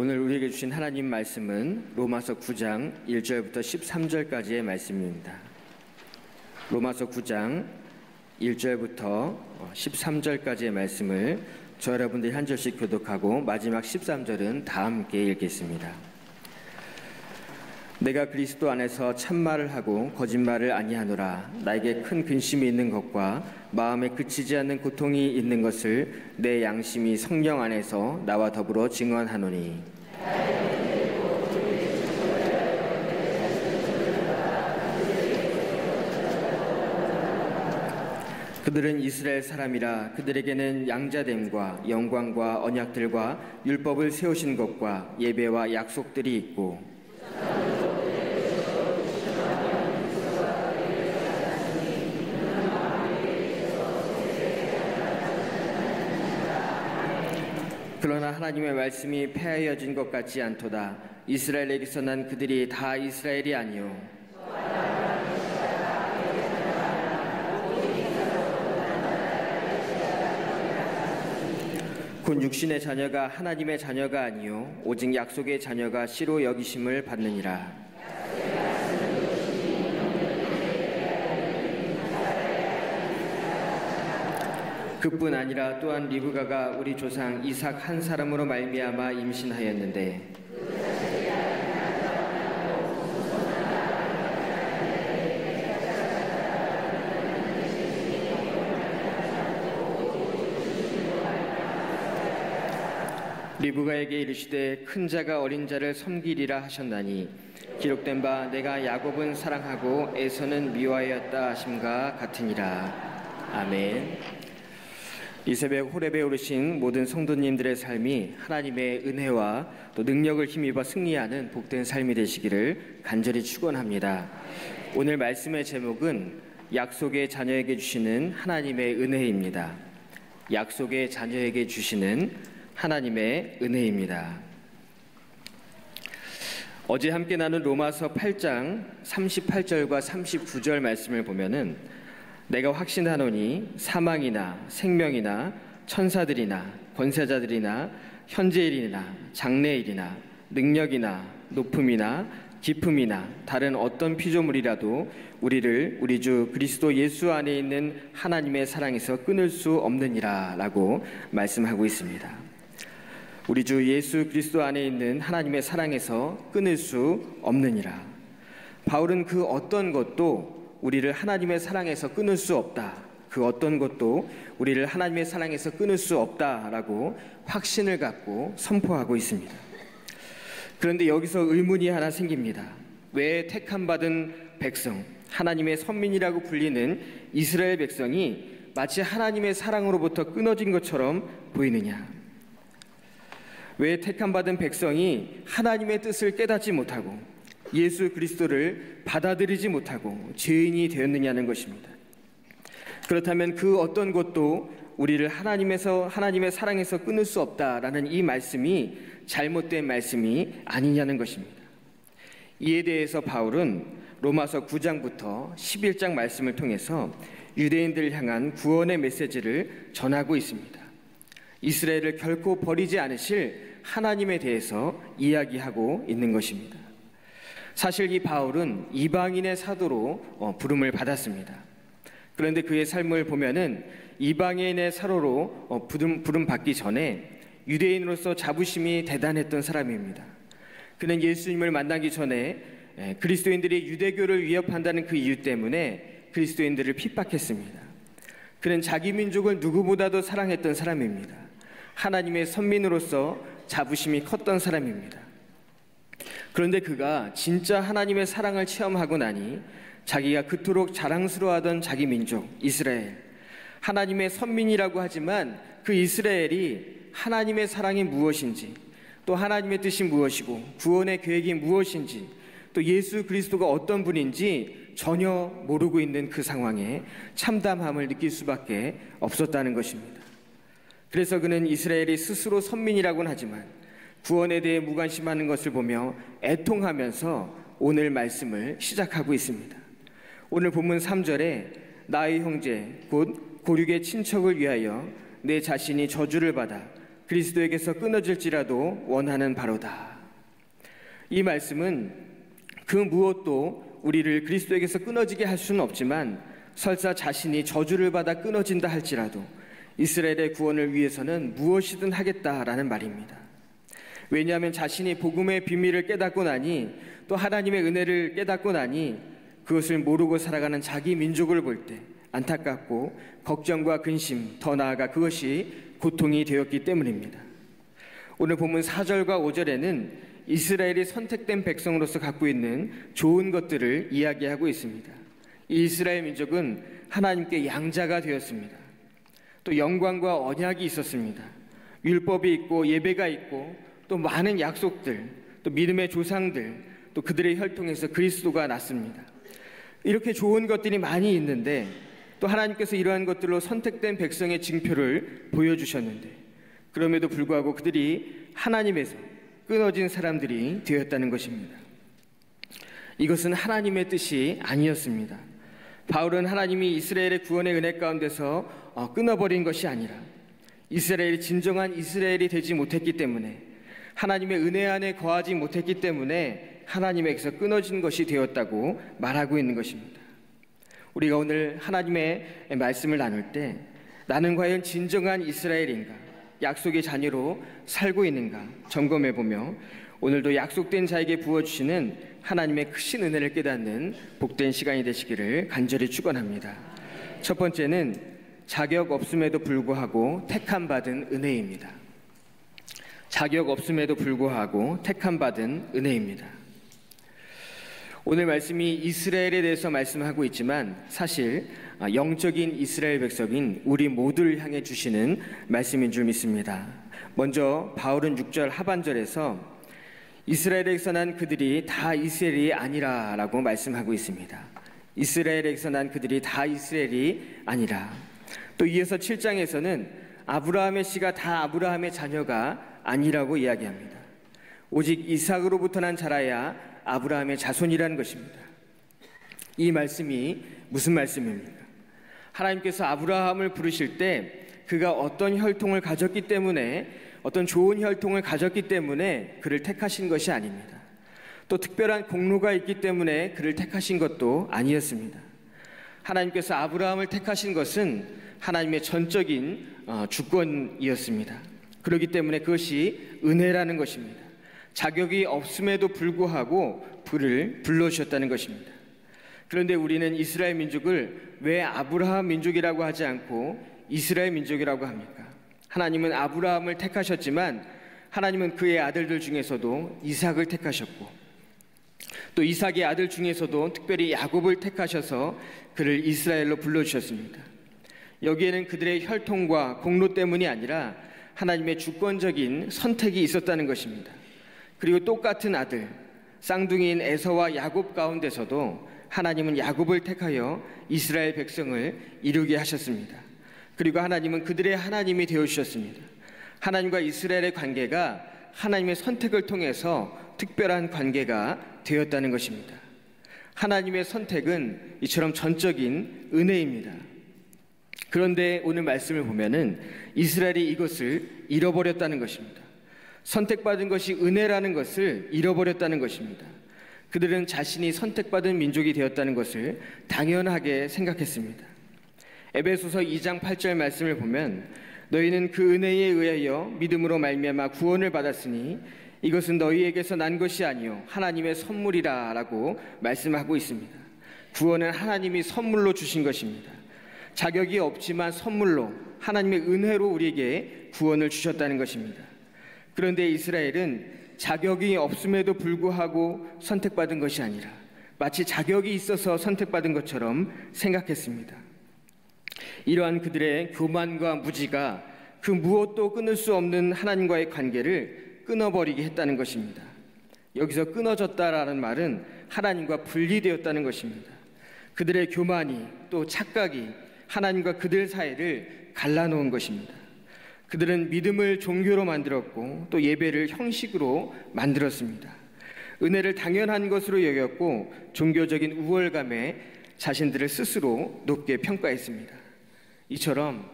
오늘 우리에게 주신 하나님 말씀은 로마서 9장 1절부터 13절까지의 말씀입니다. 로마서 9장 1절부터 13절까지의 말씀을 저 여러분들이 한 절씩 교독하고 마지막 13절은 다 함께 읽겠습니다. 내가 그리스도 안에서 참말을 하고 거짓말을 아니하노라. 나에게 큰 근심이 있는 것과 마음에 그치지 않는 고통이 있는 것을 내 양심이 성령 안에서 나와 더불어 증언하노니 그들은 이스라엘 사람이라. 그들에게는 양자됨과 영광과 언약들과 율법을 세우신 것과 예배와 약속들이 있고 그러나 하나님의 말씀이 폐하여진 것 같지 않도다. 이스라엘에게서 난 그들이 다 이스라엘이 아니요 곧 육신의 자녀가 하나님의 자녀가 아니요 오직 약속의 자녀가 씨로 여기심을 받느니라. 그뿐 아니라 또한 리브가가 우리 조상 이삭 한 사람으로 말미암아 임신하였는데 리브가에게 이르시되 큰 자가 어린 자를 섬기리라 하셨나니 기록된 바 내가 야곱은 사랑하고 에서는 미워하였다 하심과 같으니라. 아멘. 이 새벽 호렙에 오르신 모든 성도님들의 삶이 하나님의 은혜와 또 능력을 힘입어 승리하는 복된 삶이 되시기를 간절히 축원합니다. 오늘 말씀의 제목은 약속의 자녀에게 주시는 하나님의 은혜입니다. 약속의 자녀에게 주시는 하나님의 은혜입니다. 어제 함께 나눈 로마서 8장 38절과 39절 말씀을 보면은 내가 확신하노니 사망이나 생명이나 천사들이나 권세자들이나 현재일이나 장래일이나 능력이나 높음이나 깊음이나 다른 어떤 피조물이라도 우리를 우리 주 그리스도 예수 안에 있는 하나님의 사랑에서 끊을 수 없느니라 라고 말씀하고 있습니다. 우리 주 예수 그리스도 안에 있는 하나님의 사랑에서 끊을 수 없느니라. 바울은 그 어떤 것도 우리를 하나님의 사랑에서 끊을 수 없다. 그 어떤 것도 우리를 하나님의 사랑에서 끊을 수 없다라고 확신을 갖고 선포하고 있습니다. 그런데 여기서 의문이 하나 생깁니다. 왜 택함받은 백성, 하나님의 선민이라고 불리는 이스라엘 백성이 마치 하나님의 사랑으로부터 끊어진 것처럼 보이느냐? 왜 택함받은 백성이 하나님의 뜻을 깨닫지 못하고 예수 그리스도를 받아들이지 못하고 죄인이 되었느냐는 것입니다. 그렇다면 그 어떤 것도 우리를 하나님의 사랑에서 끊을 수 없다라는 이 말씀이 잘못된 말씀이 아니냐는 것입니다. 이에 대해서 바울은 로마서 9장부터 11장 말씀을 통해서 유대인들을 향한 구원의 메시지를 전하고 있습니다. 이스라엘을 결코 버리지 않으실 하나님에 대해서 이야기하고 있는 것입니다. 사실 이 바울은 이방인의 사도로 부름을 받았습니다. 그런데 그의 삶을 보면은 이방인의 사도로 부름 받기 전에 유대인으로서 자부심이 대단했던 사람입니다. 그는 예수님을 만나기 전에 그리스도인들이 유대교를 위협한다는 그 이유 때문에 그리스도인들을 핍박했습니다. 그는 자기 민족을 누구보다도 사랑했던 사람입니다. 하나님의 선민으로서 자부심이 컸던 사람입니다. 그런데 그가 진짜 하나님의 사랑을 체험하고 나니 자기가 그토록 자랑스러워하던 자기 민족 이스라엘, 하나님의 선민이라고 하지만 그 이스라엘이 하나님의 사랑이 무엇인지, 또 하나님의 뜻이 무엇이고 구원의 계획이 무엇인지, 또 예수 그리스도가 어떤 분인지 전혀 모르고 있는 그 상황에 참담함을 느낄 수밖에 없었다는 것입니다. 그래서 그는 이스라엘이 스스로 선민이라고는 하지만 구원에 대해 무관심하는 것을 보며 애통하면서 오늘 말씀을 시작하고 있습니다. 오늘 본문 3절에 나의 형제 곧 고륙의 친척을 위하여 내 자신이 저주를 받아 그리스도에게서 끊어질지라도 원하는 바로다. 이 말씀은 그 무엇도 우리를 그리스도에게서 끊어지게 할 수는 없지만 설사 자신이 저주를 받아 끊어진다 할지라도 이스라엘의 구원을 위해서는 무엇이든 하겠다라는 말입니다. 왜냐하면 자신이 복음의 비밀을 깨닫고 나니 또 하나님의 은혜를 깨닫고 나니 그것을 모르고 살아가는 자기 민족을 볼 때 안타깝고 걱정과 근심, 더 나아가 그것이 고통이 되었기 때문입니다. 오늘 본문 4절과 5절에는 이스라엘이 선택된 백성으로서 갖고 있는 좋은 것들을 이야기하고 있습니다. 이 이스라엘 민족은 하나님께 양자가 되었습니다. 또 영광과 언약이 있었습니다. 율법이 있고 예배가 있고 또 많은 약속들, 또 믿음의 조상들, 또 그들의 혈통에서 그리스도가 났습니다. 이렇게 좋은 것들이 많이 있는데 또 하나님께서 이러한 것들로 선택된 백성의 징표를 보여주셨는데 그럼에도 불구하고 그들이 하나님에서 끊어진 사람들이 되었다는 것입니다. 이것은 하나님의 뜻이 아니었습니다. 바울은 하나님이 이스라엘의 구원의 은혜 가운데서 끊어버린 것이 아니라 이스라엘이 진정한 이스라엘이 되지 못했기 때문에 하나님의 은혜 안에 거하지 못했기 때문에 하나님에게서 끊어진 것이 되었다고 말하고 있는 것입니다. 우리가 오늘 하나님의 말씀을 나눌 때 나는 과연 진정한 이스라엘인가, 약속의 자녀로 살고 있는가 점검해보며 오늘도 약속된 자에게 부어주시는 하나님의 크신 은혜를 깨닫는 복된 시간이 되시기를 간절히 축원합니다. 첫 번째는 자격 없음에도 불구하고 택함받은 은혜입니다. 자격 없음에도 불구하고 택함받은 은혜입니다. 오늘 말씀이 이스라엘에 대해서 말씀하고 있지만 사실 영적인 이스라엘 백성인 우리 모두를 향해 주시는 말씀인 줄 믿습니다. 먼저 바울은 6절 하반절에서 이스라엘에서 난 그들이 다 이스라엘이 아니라 라고 말씀하고 있습니다. 이스라엘에서 난 그들이 다 이스라엘이 아니라. 또 이어서 7장에서는 아브라함의 씨가 다 아브라함의 자녀가 아니라고 이야기합니다. 오직 이삭으로부터 난 자라야 아브라함의 자손이라는 것입니다. 이 말씀이 무슨 말씀입니까? 하나님께서 아브라함을 부르실 때 그가 어떤 혈통을 가졌기 때문에 어떤 좋은 혈통을 가졌기 때문에 그를 택하신 것이 아닙니다. 또 특별한 공로가 있기 때문에 그를 택하신 것도 아니었습니다. 하나님께서 아브라함을 택하신 것은 하나님의 전적인 주권이었습니다. 그렇기 때문에 그것이 은혜라는 것입니다. 자격이 없음에도 불구하고 그를 불러주셨다는 것입니다. 그런데 우리는 이스라엘 민족을 왜 아브라함 민족이라고 하지 않고 이스라엘 민족이라고 합니까? 하나님은 아브라함을 택하셨지만 하나님은 그의 아들들 중에서도 이삭을 택하셨고 또 이삭의 아들 중에서도 특별히 야곱을 택하셔서 그를 이스라엘로 불러주셨습니다. 여기에는 그들의 혈통과 공로 때문이 아니라 하나님의 주권적인 선택이 있었다는 것입니다. 그리고 똑같은 아들, 쌍둥이인 에서와 야곱 가운데서도 하나님은 야곱을 택하여 이스라엘 백성을 이루게 하셨습니다. 그리고 하나님은 그들의 하나님이 되어주셨습니다. 하나님과 이스라엘의 관계가 하나님의 선택을 통해서 특별한 관계가 되었다는 것입니다. 하나님의 선택은 이처럼 전적인 은혜입니다. 그런데 오늘 말씀을 보면은 이스라엘이 이것을 잃어버렸다는 것입니다. 선택받은 것이 은혜라는 것을 잃어버렸다는 것입니다. 그들은 자신이 선택받은 민족이 되었다는 것을 당연하게 생각했습니다. 에베소서 2장 8절 말씀을 보면 너희는 그 은혜에 의하여 믿음으로 말미암아 구원을 받았으니 이것은 너희에게서 난 것이 아니요 하나님의 선물이라 라고 말씀하고 있습니다. 구원은 하나님이 선물로 주신 것입니다. 자격이 없지만 선물로 하나님의 은혜로 우리에게 구원을 주셨다는 것입니다. 그런데 이스라엘은 자격이 없음에도 불구하고 선택받은 것이 아니라 마치 자격이 있어서 선택받은 것처럼 생각했습니다. 이러한 그들의 교만과 무지가 그 무엇도 끊을 수 없는 하나님과의 관계를 끊어버리게 했다는 것입니다. 여기서 끊어졌다라는 말은 하나님과 분리되었다는 것입니다. 그들의 교만이 또 착각이 하나님과 그들 사이를 갈라놓은 것입니다. 그들은 믿음을 종교로 만들었고 또 예배를 형식으로 만들었습니다. 은혜를 당연한 것으로 여겼고 종교적인 우월감에 자신들을 스스로 높게 평가했습니다. 이처럼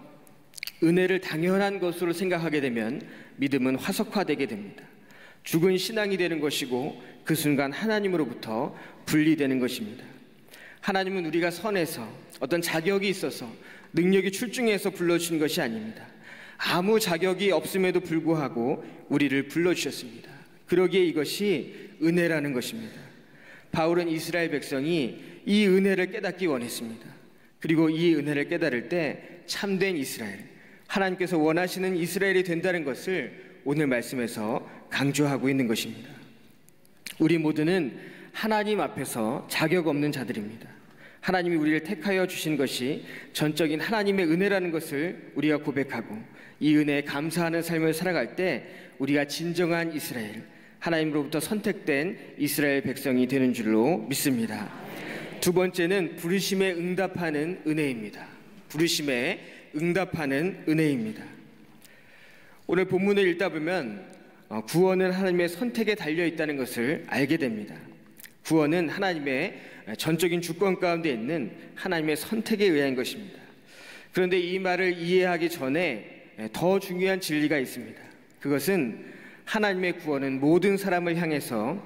은혜를 당연한 것으로 생각하게 되면 믿음은 화석화되게 됩니다. 죽은 신앙이 되는 것이고 그 순간 하나님으로부터 분리되는 것입니다. 하나님은 우리가 선해서 어떤 자격이 있어서 능력이 출중해서 불러주신 것이 아닙니다. 아무 자격이 없음에도 불구하고 우리를 불러주셨습니다. 그러기에 이것이 은혜라는 것입니다. 바울은 이스라엘 백성이 이 은혜를 깨닫기 원했습니다. 그리고 이 은혜를 깨달을 때 참된 이스라엘, 하나님께서 원하시는 이스라엘이 된다는 것을 오늘 말씀에서 강조하고 있는 것입니다. 우리 모두는 하나님 앞에서 자격 없는 자들입니다. 하나님이 우리를 택하여 주신 것이 전적인 하나님의 은혜라는 것을 우리가 고백하고 이 은혜에 감사하는 삶을 살아갈 때 우리가 진정한 이스라엘, 하나님으로부터 선택된 이스라엘 백성이 되는 줄로 믿습니다. 두 번째는 부르심에 응답하는 은혜입니다. 부르심에 응답하는 은혜입니다. 오늘 본문을 읽다 보면 구원은 하나님의 선택에 달려 있다는 것을 알게 됩니다. 구원은 하나님의 전적인 주권 가운데 있는 하나님의 선택에 의한 것입니다. 그런데 이 말을 이해하기 전에 더 중요한 진리가 있습니다. 그것은 하나님의 구원은 모든 사람을 향해서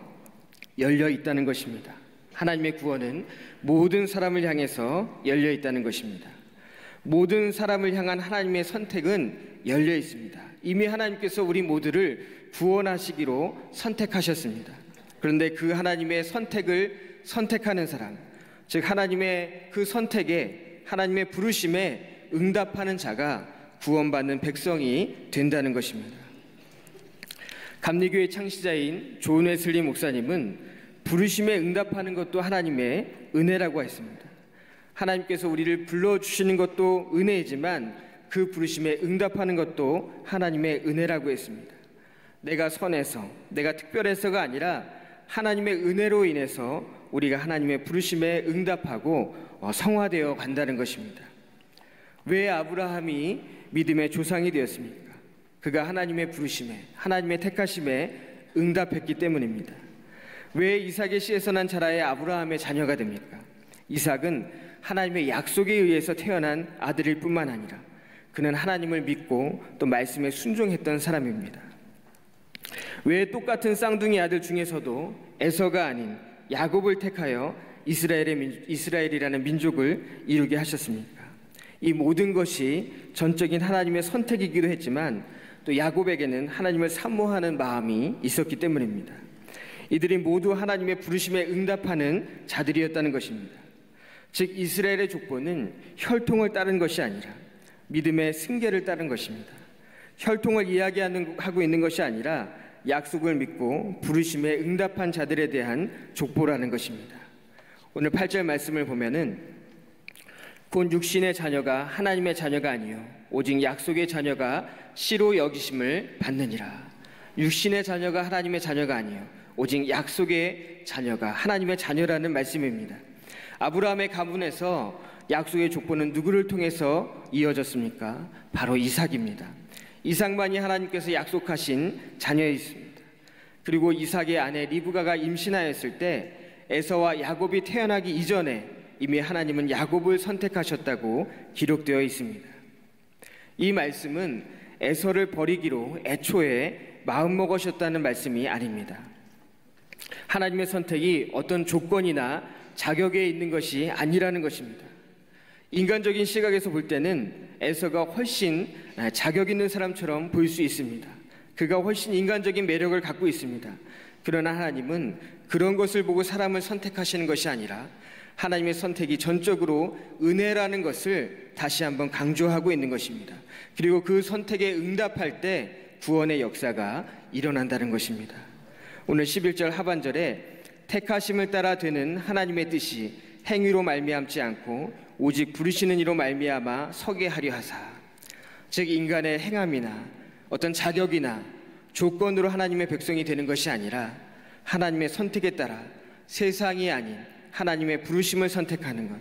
열려 있다는 것입니다. 하나님의 구원은 모든 사람을 향해서 열려 있다는 것입니다. 모든 사람을 향한 하나님의 선택은 열려 있습니다. 이미 하나님께서 우리 모두를 구원하시기로 선택하셨습니다. 그런데 그 하나님의 선택을 선택하는 사람, 즉 하나님의 그 선택에, 하나님의 부르심에 응답하는 자가 구원받는 백성이 된다는 것입니다. 감리교의 창시자인 존 웨슬리 목사님은 부르심에 응답하는 것도 하나님의 은혜라고 했습니다. 하나님께서 우리를 불러주시는 것도 은혜이지만 그 부르심에 응답하는 것도 하나님의 은혜라고 했습니다. 내가 선해서, 내가 특별해서가 아니라 하나님의 은혜로 인해서 우리가 하나님의 부르심에 응답하고 성화되어 간다는 것입니다. 왜 아브라함이 믿음의 조상이 되었습니까? 그가 하나님의 부르심에, 하나님의 택하심에 응답했기 때문입니다. 왜 이삭의 씨에서 난 자라의 아브라함의 자녀가 됩니까? 이삭은 하나님의 약속에 의해서 태어난 아들일 뿐만 아니라 그는 하나님을 믿고 또 말씀에 순종했던 사람입니다. 왜 똑같은 쌍둥이 아들 중에서도 에서가 아닌 야곱을 택하여 이스라엘이라는 민족을 이루게 하셨습니까? 이 모든 것이 전적인 하나님의 선택이기도 했지만 또 야곱에게는 하나님을 사모하는 마음이 있었기 때문입니다. 이들이 모두 하나님의 부르심에 응답하는 자들이었다는 것입니다. 즉 이스라엘의 족보는 혈통을 따른 것이 아니라 믿음의 승계를 따른 것입니다. 혈통을 이야기하고 있는 것이 아니라 약속을 믿고 부르심에 응답한 자들에 대한 족보라는 것입니다. 오늘 8절 말씀을 보면은 곧 육신의 자녀가 하나님의 자녀가 아니요 오직 약속의 자녀가 씨로 여기심을 받느니라. 육신의 자녀가 하나님의 자녀가 아니요 오직 약속의 자녀가 하나님의 자녀라는 말씀입니다. 아브라함의 가문에서 약속의 족보는 누구를 통해서 이어졌습니까? 바로 이삭입니다. 이삭만이 하나님께서 약속하신 자녀였습니다. 그리고 이삭의 아내 리브가가 임신하였을 때 에서와 야곱이 태어나기 이전에 이미 하나님은 야곱을 선택하셨다고 기록되어 있습니다. 이 말씀은 에서를 버리기로 애초에 마음먹으셨다는 말씀이 아닙니다. 하나님의 선택이 어떤 조건이나 자격에 있는 것이 아니라는 것입니다. 인간적인 시각에서 볼 때는 에서가 훨씬 자격 있는 사람처럼 보일 수 있습니다. 그가 훨씬 인간적인 매력을 갖고 있습니다. 그러나 하나님은 그런 것을 보고 사람을 선택하시는 것이 아니라 하나님의 선택이 전적으로 은혜라는 것을 다시 한번 강조하고 있는 것입니다. 그리고 그 선택에 응답할 때 구원의 역사가 일어난다는 것입니다. 오늘 11절 하반절에 택하심을 따라 되는 하나님의 뜻이 행위로 말미암지 않고 오직 부르시는 이로 말미암아 서게 하려 하사, 즉 인간의 행함이나 어떤 자격이나 조건으로 하나님의 백성이 되는 것이 아니라 하나님의 선택에 따라 세상이 아닌 하나님의 부르심을 선택하는 것,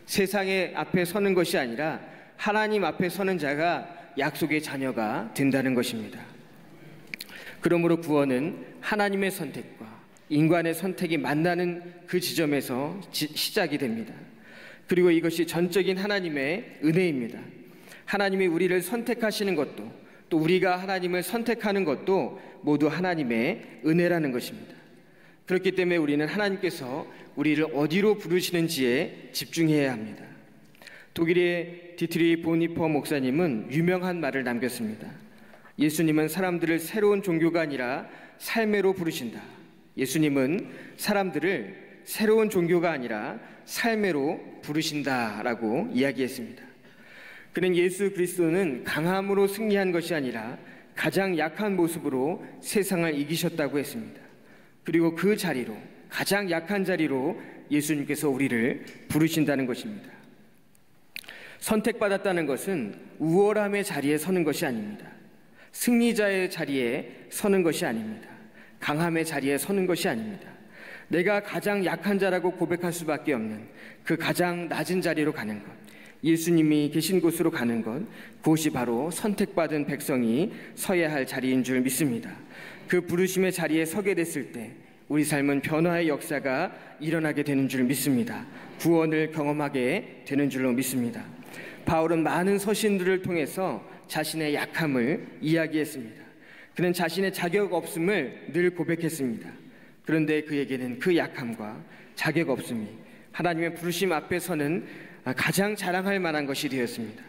세상의 앞에 서는 것이 아니라 하나님 앞에 서는 자가 약속의 자녀가 된다는 것입니다. 그러므로 구원은 하나님의 선택과 인간의 선택이 만나는 그 지점에서 시작이 됩니다. 그리고 이것이 전적인 하나님의 은혜입니다. 하나님이 우리를 선택하시는 것도, 또 우리가 하나님을 선택하는 것도 모두 하나님의 은혜라는 것입니다. 그렇기 때문에 우리는 하나님께서 우리를 어디로 부르시는지에 집중해야 합니다. 독일의 디트리 보니퍼 목사님은 유명한 말을 남겼습니다. 예수님은 사람들을 새로운 종교가 아니라 삶으로 부르신다. 예수님은 사람들을 새로운 종교가 아니라 삶으로 부르신다라고 이야기했습니다. 그는 예수 그리스도는 강함으로 승리한 것이 아니라 가장 약한 모습으로 세상을 이기셨다고 했습니다. 그리고 그 자리로, 가장 약한 자리로 예수님께서 우리를 부르신다는 것입니다. 선택받았다는 것은 우월함의 자리에 서는 것이 아닙니다. 승리자의 자리에 서는 것이 아닙니다. 강함의 자리에 서는 것이 아닙니다. 내가 가장 약한 자라고 고백할 수밖에 없는 그 가장 낮은 자리로 가는 것, 예수님이 계신 곳으로 가는 것, 그것이 바로 선택받은 백성이 서야 할 자리인 줄 믿습니다. 그 부르심의 자리에 서게 됐을 때 우리 삶은 변화의 역사가 일어나게 되는 줄 믿습니다. 구원을 경험하게 되는 줄로 믿습니다. 바울은 많은 서신들을 통해서 자신의 약함을 이야기했습니다. 그는 자신의 자격 없음을 늘 고백했습니다. 그런데 그에게는 그 약함과 자격 없음이 하나님의 부르심 앞에 서는 가장 자랑할 만한 것이 되었습니다.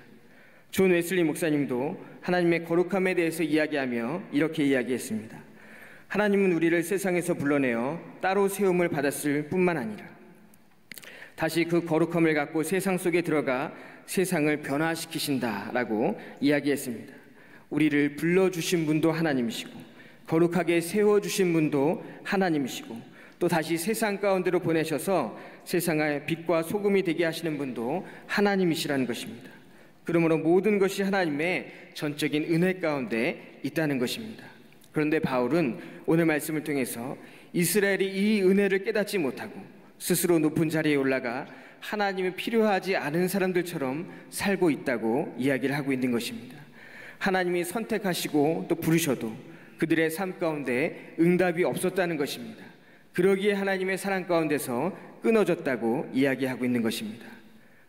존 웨슬리 목사님도 하나님의 거룩함에 대해서 이야기하며 이렇게 이야기했습니다. 하나님은 우리를 세상에서 불러내어 따로 세움을 받았을 뿐만 아니라 다시 그 거룩함을 갖고 세상 속에 들어가 세상을 변화시키신다라고 이야기했습니다. 우리를 불러주신 분도 하나님이시고 거룩하게 세워주신 분도 하나님이시고 또 다시 세상 가운데로 보내셔서 세상의 빛과 소금이 되게 하시는 분도 하나님이시라는 것입니다. 그러므로 모든 것이 하나님의 전적인 은혜 가운데 있다는 것입니다. 그런데 바울은 오늘 말씀을 통해서 이스라엘이 이 은혜를 깨닫지 못하고 스스로 높은 자리에 올라가 하나님이 필요하지 않은 사람들처럼 살고 있다고 이야기를 하고 있는 것입니다. 하나님이 선택하시고 또 부르셔도 그들의 삶 가운데 응답이 없었다는 것입니다. 그러기에 하나님의 사랑 가운데서 끊어졌다고 이야기하고 있는 것입니다.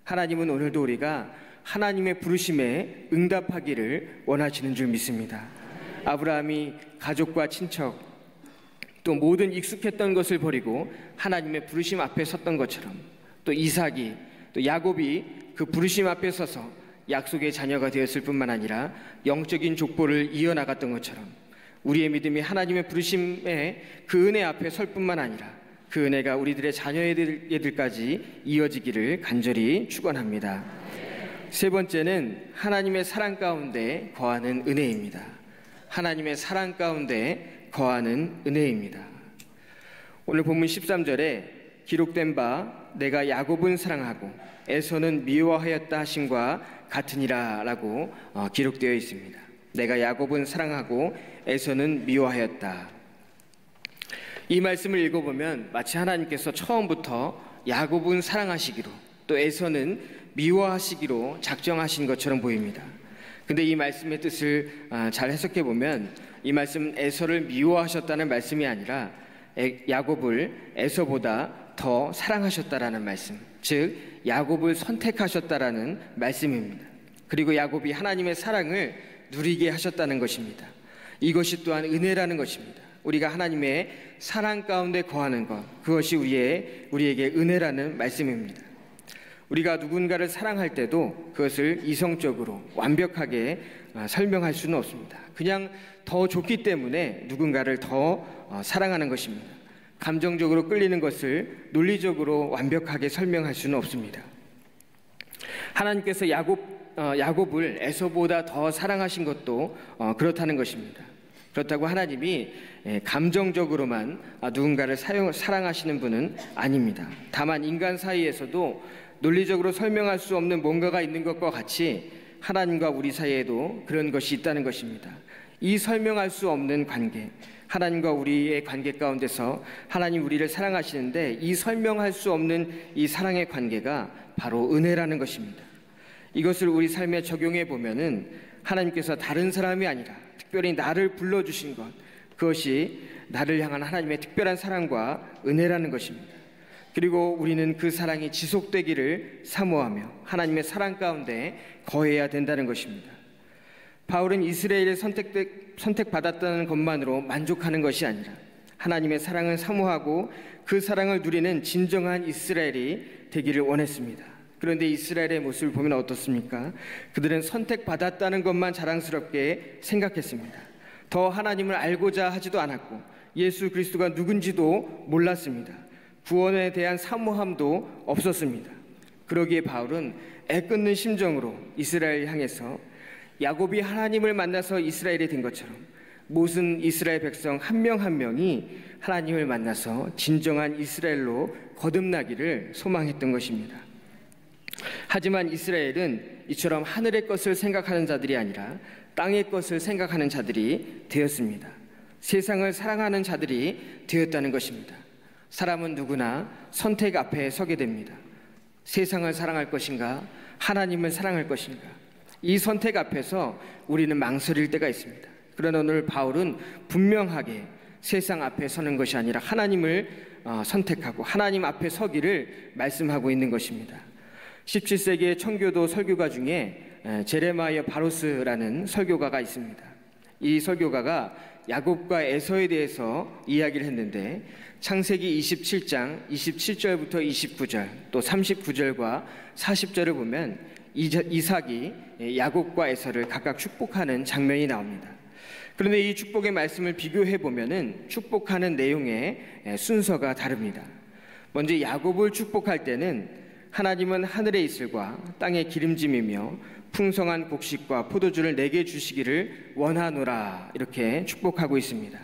하나님은 오늘도 우리가 하나님의 부르심에 응답하기를 원하시는 줄 믿습니다. 아브라함이 가족과 친척 또 모든 익숙했던 것을 버리고 하나님의 부르심 앞에 섰던 것처럼 또 이삭이 또 야곱이 그 부르심 앞에 서서 약속의 자녀가 되었을 뿐만 아니라 영적인 족보를 이어나갔던 것처럼 우리의 믿음이 하나님의 부르심의 그 은혜 앞에 설 뿐만 아니라 그 은혜가 우리들의 자녀에들까지 이어지기를 간절히 축원합니다. 세 번째는 하나님의 사랑 가운데 거하는 은혜입니다. 하나님의 사랑 가운데 거하는 은혜입니다. 오늘 본문 13절에 기록된 바 내가 야곱은 사랑하고 에서는 미워하였다 하심과 같으니라 라고 기록되어 있습니다. 내가 야곱은 사랑하고 에서는 미워하였다. 이 말씀을 읽어보면 마치 하나님께서 처음부터 야곱은 사랑하시기로 또 에서는 미워하시기로 작정하신 것처럼 보입니다. 근데 이 말씀의 뜻을 잘 해석해 보면 이 말씀은 에서를 미워하셨다는 말씀이 아니라 야곱을 에서보다 더 사랑하셨다라는 말씀, 즉 야곱을 선택하셨다라는 말씀입니다. 그리고 야곱이 하나님의 사랑을 누리게 하셨다는 것입니다. 이것이 또한 은혜라는 것입니다. 우리가 하나님의 사랑 가운데 거하는 것, 그것이 우리에게 은혜라는 말씀입니다. 우리가 누군가를 사랑할 때도 그것을 이성적으로 완벽하게 설명할 수는 없습니다. 그냥 더 좋기 때문에 누군가를 더 사랑하는 것입니다. 감정적으로 끌리는 것을 논리적으로 완벽하게 설명할 수는 없습니다. 하나님께서 야곱을 에서보다 더 사랑하신 것도 그렇다는 것입니다. 그렇다고 하나님이 감정적으로만 누군가를 사랑하시는 분은 아닙니다. 다만 인간 사이에서도 논리적으로 설명할 수 없는 뭔가가 있는 것과 같이 하나님과 우리 사이에도 그런 것이 있다는 것입니다. 이 설명할 수 없는 관계, 하나님과 우리의 관계 가운데서 하나님 우리를 사랑하시는데 이 설명할 수 없는 이 사랑의 관계가 바로 은혜라는 것입니다. 이것을 우리 삶에 적용해 보면은 하나님께서 다른 사람이 아니라 특별히 나를 불러주신 것, 그것이 나를 향한 하나님의 특별한 사랑과 은혜라는 것입니다. 그리고 우리는 그 사랑이 지속되기를 사모하며 하나님의 사랑 가운데 거해야 된다는 것입니다. 바울은 이스라엘에 선택받았다는 것만으로 만족하는 것이 아니라 하나님의 사랑을 사모하고 그 사랑을 누리는 진정한 이스라엘이 되기를 원했습니다. 그런데 이스라엘의 모습을 보면 어떻습니까? 그들은 선택받았다는 것만 자랑스럽게 생각했습니다. 더 하나님을 알고자 하지도 않았고 예수 그리스도가 누군지도 몰랐습니다. 구원에 대한 사모함도 없었습니다. 그러기에 바울은 애끓는 심정으로 이스라엘을 향해서 야곱이 하나님을 만나서 이스라엘이 된 것처럼 모든 이스라엘 백성 한 명 한 명이 하나님을 만나서 진정한 이스라엘로 거듭나기를 소망했던 것입니다. 하지만 이스라엘은 이처럼 하늘의 것을 생각하는 자들이 아니라 땅의 것을 생각하는 자들이 되었습니다. 세상을 사랑하는 자들이 되었다는 것입니다. 사람은 누구나 선택 앞에 서게 됩니다. 세상을 사랑할 것인가, 하나님을 사랑할 것인가, 이 선택 앞에서 우리는 망설일 때가 있습니다. 그러나 오늘 바울은 분명하게 세상 앞에 서는 것이 아니라 하나님을 선택하고 하나님 앞에 서기를 말씀하고 있는 것입니다. 17세기의 청교도 설교가 중에 제레마이어 바로스라는 설교가가 있습니다. 이 설교가가 야곱과 에서에 대해서 이야기를 했는데 창세기 27장 27절부터 29절 또 39절과 40절을 보면 이삭이 야곱과 에서를 각각 축복하는 장면이 나옵니다. 그런데 이 축복의 말씀을 비교해 보면은 축복하는 내용의 순서가 다릅니다. 먼저 야곱을 축복할 때는 하나님은 하늘의 이슬과 땅의 기름짐이며 풍성한 곡식과 포도주를 내게 주시기를 원하노라 이렇게 축복하고 있습니다.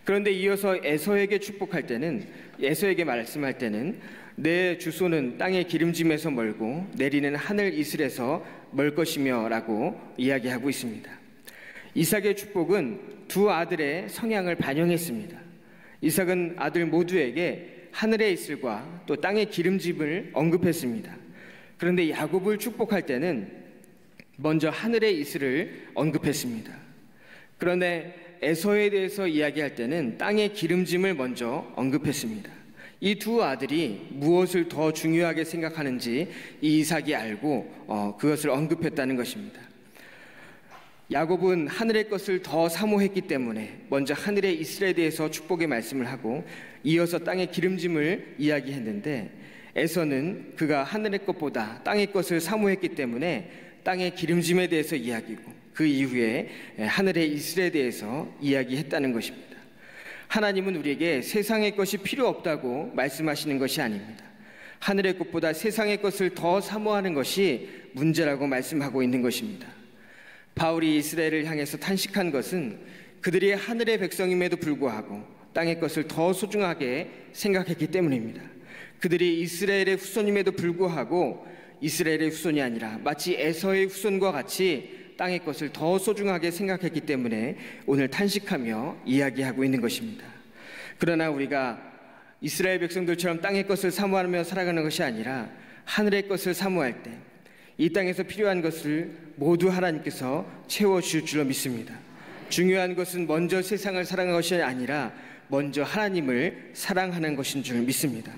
그런데 이어서 에서에게 축복할 때는 에서에게 말씀할 때는 내 주소는 땅의 기름짐에서 멀고 내리는 하늘 이슬에서 멀 것이며 라고 이야기하고 있습니다. 이삭의 축복은 두 아들의 성향을 반영했습니다. 이삭은 아들 모두에게 하늘의 이슬과 또 땅의 기름짐을 언급했습니다. 그런데 야곱을 축복할 때는 먼저 하늘의 이슬을 언급했습니다. 그런데 에서에 대해서 이야기할 때는 땅의 기름짐을 먼저 언급했습니다. 이 두 아들이 무엇을 더 중요하게 생각하는지 이삭이 알고 그것을 언급했다는 것입니다. 야곱은 하늘의 것을 더 사모했기 때문에 먼저 하늘의 이슬에 대해서 축복의 말씀을 하고 이어서 땅의 기름짐을 이야기했는데 에서는 그가 하늘의 것보다 땅의 것을 사모했기 때문에 땅의 기름짐에 대해서 이야기고 그 이후에 하늘의 이슬에 대해서 이야기했다는 것입니다. 하나님은 우리에게 세상의 것이 필요 없다고 말씀하시는 것이 아닙니다. 하늘의 것보다 세상의 것을 더 사모하는 것이 문제라고 말씀하고 있는 것입니다. 바울이 이스라엘을 향해서 탄식한 것은 그들이 하늘의 백성임에도 불구하고 땅의 것을 더 소중하게 생각했기 때문입니다. 그들이 이스라엘의 후손임에도 불구하고 이스라엘의 후손이 아니라 마치 에서의 후손과 같이 땅의 것을 더 소중하게 생각했기 때문에 오늘 탄식하며 이야기하고 있는 것입니다. 그러나 우리가 이스라엘 백성들처럼 땅의 것을 사모하며 살아가는 것이 아니라 하늘의 것을 사모할 때 이 땅에서 필요한 것을 모두 하나님께서 채워주실 줄로 믿습니다. 중요한 것은 먼저 세상을 사랑하는 것이 아니라 먼저 하나님을 사랑하는 것인 줄 믿습니다.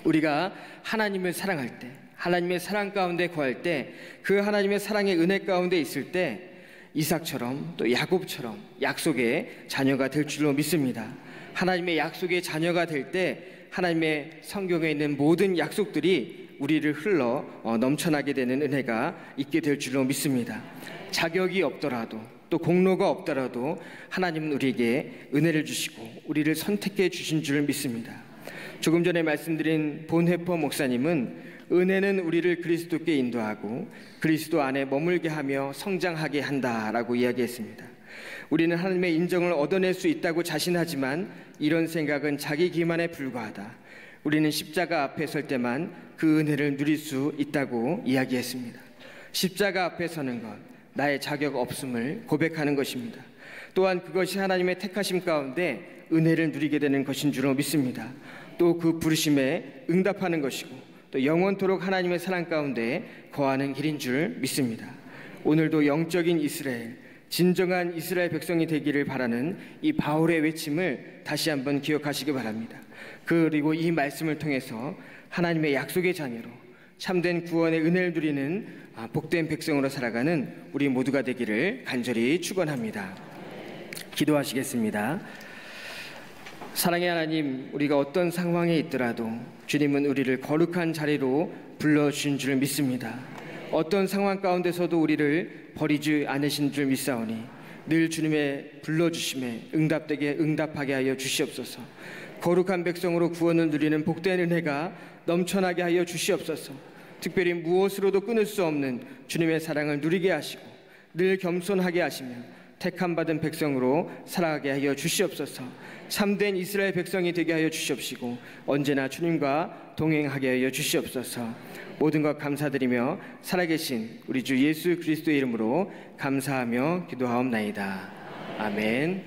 우리가 하나님을 사랑할 때, 하나님의 사랑 가운데 거할 때, 그 하나님의 사랑의 은혜 가운데 있을 때 이삭처럼 또 야곱처럼 약속의 자녀가 될 줄로 믿습니다. 하나님의 약속의 자녀가 될 때 하나님의 성경에 있는 모든 약속들이 우리를 흘러 넘쳐나게 되는 은혜가 있게 될 줄로 믿습니다. 자격이 없더라도 또 공로가 없더라도 하나님은 우리에게 은혜를 주시고 우리를 선택해 주신 줄 믿습니다. 조금 전에 말씀드린 본회퍼 목사님은 은혜는 우리를 그리스도께 인도하고 그리스도 안에 머물게 하며 성장하게 한다라고 이야기했습니다. 우리는 하나님의 인정을 얻어낼 수 있다고 자신하지만 이런 생각은 자기 기만에 불과하다. 우리는 십자가 앞에 설 때만 그 은혜를 누릴 수 있다고 이야기했습니다. 십자가 앞에 서는 것, 나의 자격 없음을 고백하는 것입니다. 또한 그것이 하나님의 택하심 가운데 은혜를 누리게 되는 것인 줄로 믿습니다. 또 그 부르심에 응답하는 것이고 또 영원토록 하나님의 사랑 가운데 거하는 길인 줄 믿습니다. 오늘도 영적인 이스라엘, 진정한 이스라엘 백성이 되기를 바라는 이 바울의 외침을 다시 한번 기억하시기 바랍니다. 그리고 이 말씀을 통해서 하나님의 약속의 자녀로 참된 구원의 은혜를 누리는 복된 백성으로 살아가는 우리 모두가 되기를 간절히 축원합니다. 기도하시겠습니다. 사랑의 하나님, 우리가 어떤 상황에 있더라도 주님은 우리를 거룩한 자리로 불러주신 줄 믿습니다. 어떤 상황 가운데서도 우리를 버리지 않으신 줄 믿사오니 늘 주님의 불러주심에 응답하게 하여 주시옵소서. 거룩한 백성으로 구원을 누리는 복된 은혜가 넘쳐나게 하여 주시옵소서. 특별히 무엇으로도 끊을 수 없는 주님의 사랑을 누리게 하시고 늘 겸손하게 하시며 택함 받은 백성으로 살아가게 하여 주시옵소서. 참된 이스라엘 백성이 되게 하여 주시옵시고 언제나 주님과 동행하게 하여 주시옵소서. 모든 것 감사드리며 살아계신 우리 주 예수 그리스도의 이름으로 감사하며 기도하옵나이다. 아멘.